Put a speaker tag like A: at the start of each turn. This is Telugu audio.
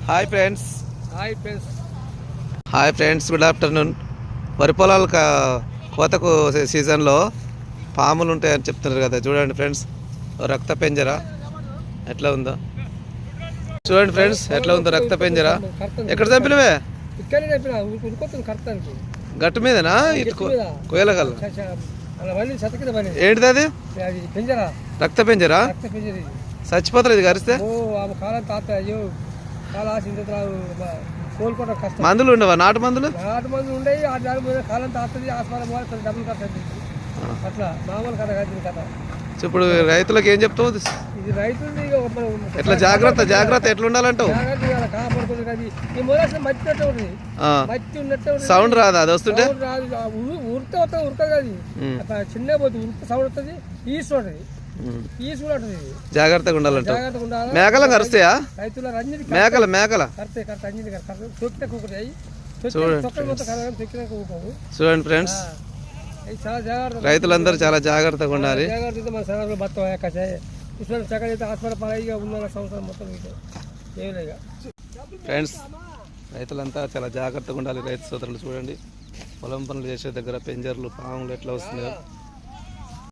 A: Hi friends. Good afternoon. వరి పొలాల కోతకు సీజన్లో పాములు ఉంటాయని చెప్తున్నారు కదా, చూడండి ఫ్రెండ్స్. రక్త పెంజర ఎట్లా ఉందో చూడండి ఫ్రెండ్స్, ఎట్లా ఉందో రక్త పెంజర. ఎక్కడ చంపినవే? గట్టు మీదనా? ఇటు కొయ్యలగల ఏంటిది అది? రక్త పెంజరా? చచ్చిపోతారు ఇది కరిస్తే? మందులు ఉండవా? నాటు మందులు
B: ఉండేవి. కాలం తాస్తుంది, ఆస్మానం డబ్బులు కట్టండి. అట్లా మామూలు కథ కథ.
A: ఇప్పుడు రైతులకు ఏం చెప్తావు?
B: ఇది రైతులు
A: ఎట్లా జాగ్రత్త ఎట్లా ఉండాలంటావు? సౌండ్ రాదా? అది వస్తుంటే
B: ఉరితే వస్తుంది, ఉరకదు. అది చిన్న పోతుంది, ఉరితే సౌండ్ వస్తుంది, ఈసు ఉంటుంది.
A: జాగ్రత్తగా ఉండాలంట. మేకలు కరుస్తాయా? మేకల చూడండి ఫ్రెండ్స్, రైతులందరూ చాలా జాగ్రత్తగా ఉండాలి. ఫ్రెండ్స్, రైతులంతా చాలా జాగ్రత్తగా ఉండాలి. రైతు సోదరులు చూడండి, పొలం పనులు చేసే దగ్గర పెంజర్లు, పాములు ఎట్లా వస్తున్నాయో.